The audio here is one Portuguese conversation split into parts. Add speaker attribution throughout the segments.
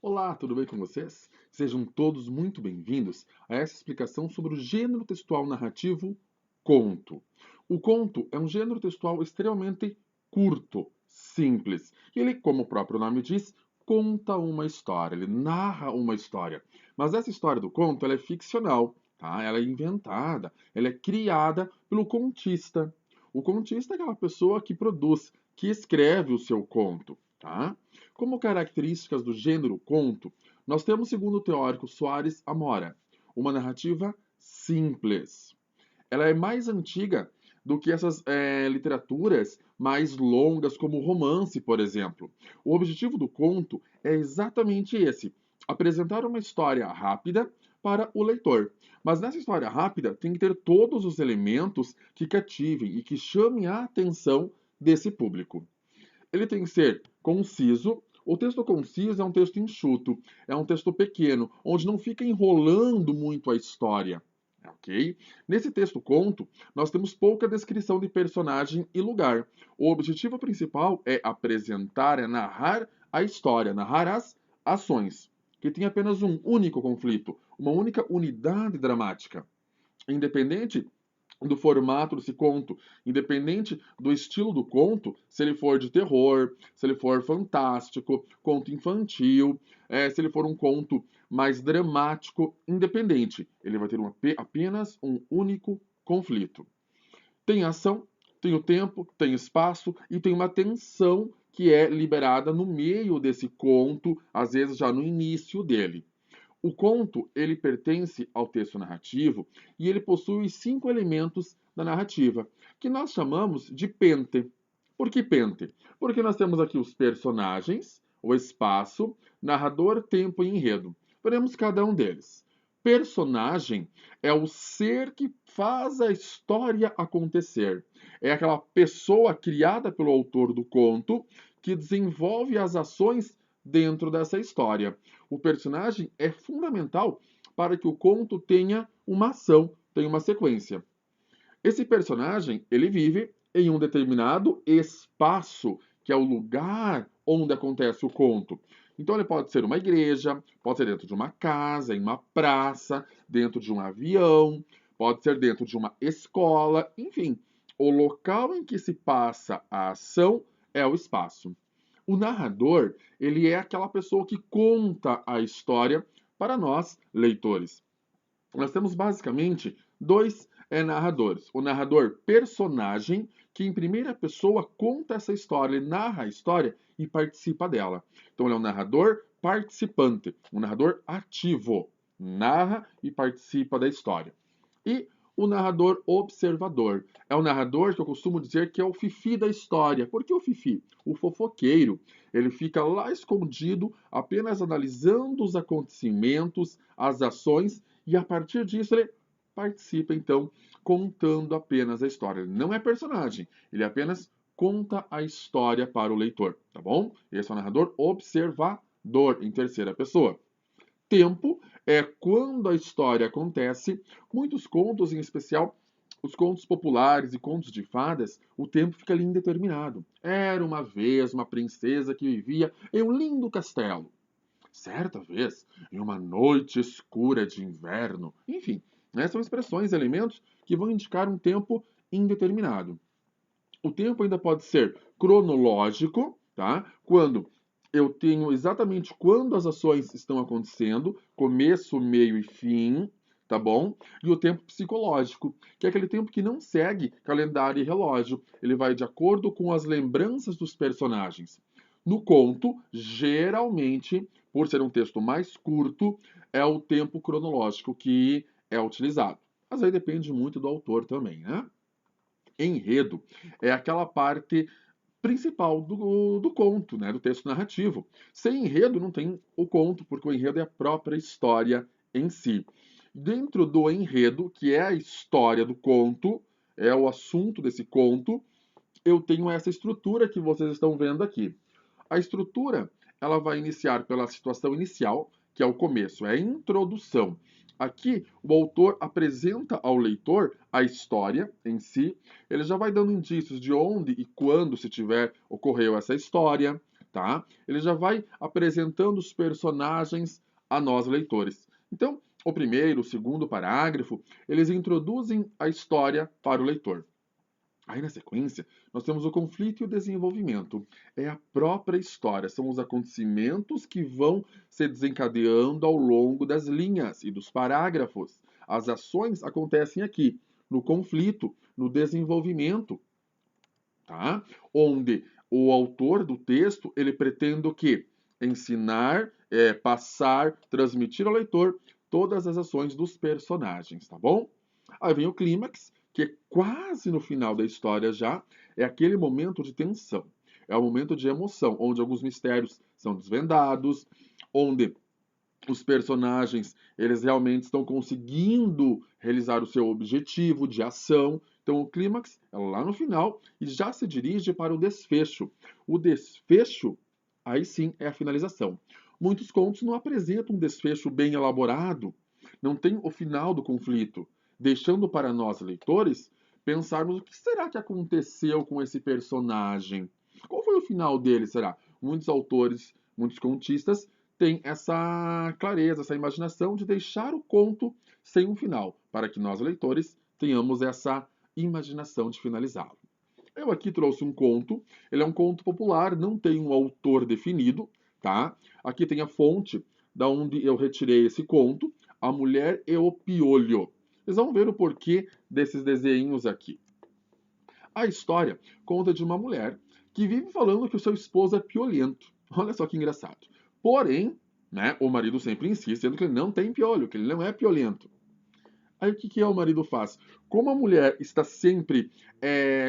Speaker 1: Olá, tudo bem com vocês? Sejam todos muito bem-vindos a essa explicação sobre o gênero textual narrativo conto. O conto é um gênero textual extremamente curto, simples. E ele, como o próprio nome diz, conta uma história, ele narra uma história. Mas essa história do conto, ela é ficcional, tá? Ela é inventada, ela é criada pelo contista. O contista é aquela pessoa que produz, que escreve o seu conto, tá? Como características do gênero conto, nós temos, segundo o teórico Soares Amora, uma narrativa simples. Ela é mais antiga do que essas literaturas mais longas, como o romance, por exemplo. O objetivo do conto é exatamente esse: apresentar uma história rápida para o leitor. Mas nessa história rápida tem que ter todos os elementos que cativem e que chamem a atenção desse público. Ele tem que ser conciso. O texto conciso é um texto enxuto, é um texto pequeno, onde não fica enrolando muito a história. Ok? Nesse texto conto, nós temos pouca descrição de personagem e lugar. O objetivo principal é apresentar, é narrar a história, narrar as ações, que tem apenas um único conflito, uma única unidade dramática. Independente do formato desse conto, independente do estilo do conto, se ele for de terror, se ele for fantástico, conto infantil, se ele for um conto mais dramático, independente, ele vai ter apenas um único conflito. Tem ação, tem o tempo, tem espaço e tem uma tensão que é liberada no meio desse conto, às vezes já no início dele. O conto, ele pertence ao texto narrativo e ele possui 5 elementos da narrativa, que nós chamamos de pente. Por que pente? Porque nós temos aqui os personagens, o espaço, narrador, tempo e enredo. Veremos cada um deles. Personagem é o ser que faz a história acontecer. É aquela pessoa criada pelo autor do conto que desenvolve as ações dentro dessa história. O personagem é fundamental para que o conto tenha uma ação, tenha uma sequência. Esse personagem, ele vive em um determinado espaço, que é o lugar onde acontece o conto. Então ele pode ser uma igreja, pode ser dentro de uma casa, em uma praça, dentro de um avião, pode ser dentro de uma escola, enfim. O local em que se passa a ação é o espaço. O narrador, ele é aquela pessoa que conta a história para nós, leitores. Nós temos basicamente dois narradores. O narrador personagem, que em primeira pessoa conta essa história, ele narra a história e participa dela. Então ele é um narrador participante, um narrador ativo, narra e participa da história. E o narrador observador. É o narrador que eu costumo dizer que é o fifi da história. Por que o fifi? O fofoqueiro. Ele fica lá escondido, apenas analisando os acontecimentos, as ações, e a partir disso ele participa, então, contando apenas a história. Ele não é personagem, ele apenas conta a história para o leitor, tá bom? Esse é o narrador observador, em terceira pessoa. Tempo é quando a história acontece. Muitos contos, em especial os contos populares e contos de fadas, o tempo fica ali indeterminado. Era uma vez uma princesa que vivia em um lindo castelo. Certa vez, em uma noite escura de inverno. Enfim, né, são expressões, elementos que vão indicar um tempo indeterminado. O tempo ainda pode ser cronológico, tá? Quando eu tenho exatamente quando as ações estão acontecendo, começo, meio e fim, tá bom? E o tempo psicológico, que é aquele tempo que não segue calendário e relógio, ele vai de acordo com as lembranças dos personagens. No conto, geralmente, por ser um texto mais curto, é o tempo cronológico que é utilizado. Mas aí depende muito do autor também, né? Enredo é aquela parte principal do conto, né, do texto narrativo. Sem enredo não tem o conto, porque o enredo é a própria história em si. Dentro do enredo, que é a história do conto, é o assunto desse conto, eu tenho essa estrutura que vocês estão vendo aqui. A estrutura, ela vai iniciar pela situação inicial, que é o começo, é a introdução. Aqui, o autor apresenta ao leitor a história em si, ele já vai dando indícios de onde e quando, se tiver, ocorreu essa história, tá? Ele já vai apresentando os personagens a nós leitores. Então, o primeiro, o segundo parágrafo, eles introduzem a história para o leitor. Aí, na sequência, nós temos o conflito e o desenvolvimento. É a própria história, são os acontecimentos que vão se desencadeando ao longo das linhas e dos parágrafos. As ações acontecem aqui, no conflito, no desenvolvimento, tá? Onde o autor do texto, ele pretende o quê? Ensinar, passar, transmitir ao leitor todas as ações dos personagens, tá bom? Aí vem o clímax, que é quase no final da história já, é aquele momento de tensão. É o momento de emoção, onde alguns mistérios são desvendados, onde os personagens eles realmente estão conseguindo realizar o seu objetivo de ação. Então o clímax é lá no final e já se dirige para o desfecho. O desfecho, aí sim, é a finalização. Muitos contos não apresentam um desfecho bem elaborado, não tem o final do conflito, deixando para nós leitores pensarmos o que será que aconteceu com esse personagem. Qual foi o final dele, será? Muitos autores, muitos contistas tem essa clareza, essa imaginação de deixar o conto sem um final, para que nós, leitores, tenhamos essa imaginação de finalizá-lo. Eu aqui trouxe um conto, ele é um conto popular, não tem um autor definido, tá? Aqui tem a fonte da onde eu retirei esse conto, A Mulher e o Piolho. Vocês vão ver o porquê desses desenhos aqui. A história conta de uma mulher que vive falando que o seu esposo é piolento. Olha só que engraçado. Porém, né, o marido sempre insiste, dizendo que ele não tem piolho, que ele não é piolento. Aí o que o marido faz? Como a mulher está sempre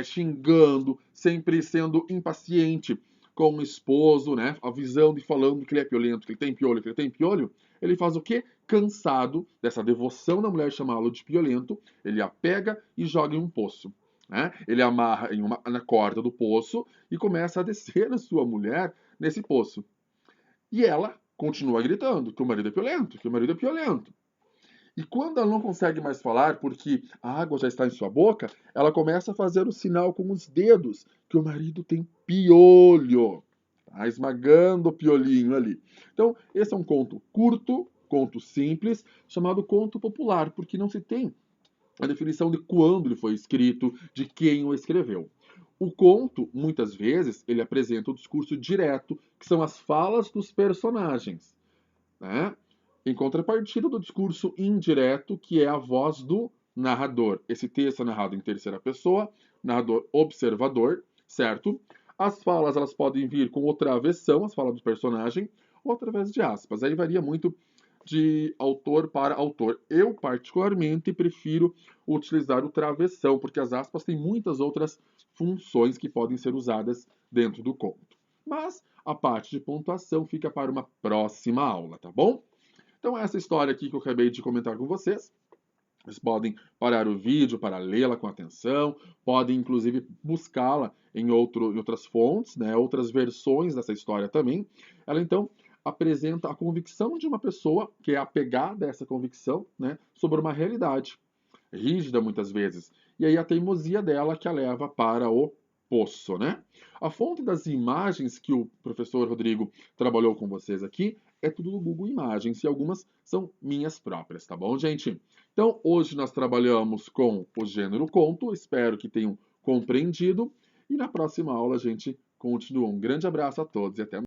Speaker 1: xingando, sempre sendo impaciente com o esposo, né, avisando e falando que ele é piolento, que ele tem piolho, que ele tem piolho, ele faz o quê? Cansado dessa devoção da mulher chamá-lo de piolento, ele a pega e joga em um poço. Né? Ele amarra na corda do poço e começa a descer a sua mulher nesse poço. E ela continua gritando que o marido é piolento, que o marido é piolento. E quando ela não consegue mais falar porque a água já está em sua boca, ela começa a fazer o sinal com os dedos que o marido tem piolho. Tá esmagando o piolinho ali. Então, esse é um conto curto, conto simples, chamado conto popular, porque não se tem a definição de quando ele foi escrito, de quem o escreveu. O conto, muitas vezes, ele apresenta o discurso direto, que são as falas dos personagens, né? Em contrapartida do discurso indireto, que é a voz do narrador. Esse texto é narrado em terceira pessoa, narrador observador, certo? As falas elas podem vir com o travessão, as falas do personagem, ou através de aspas. Aí varia muito de autor para autor. Eu, particularmente, prefiro utilizar o travessão, porque as aspas têm muitas outras funções que podem ser usadas dentro do conto. Mas a parte de pontuação fica para uma próxima aula, tá bom? Então, essa história aqui que eu acabei de comentar com vocês, vocês podem parar o vídeo para lê-la com atenção, podem inclusive buscá-la em outras fontes, né, outras versões dessa história também. Ela então apresenta a convicção de uma pessoa que é apegada a essa convicção, né, sobre uma realidade rígida muitas vezes. E aí a teimosia dela que a leva para o poço, né? A fonte das imagens que o professor Rodrigo trabalhou com vocês aqui é tudo do Google Imagens e algumas são minhas próprias, tá bom, gente? Então, hoje nós trabalhamos com o gênero conto, espero que tenham compreendido e na próxima aula a gente continua. Um grande abraço a todos e até mais.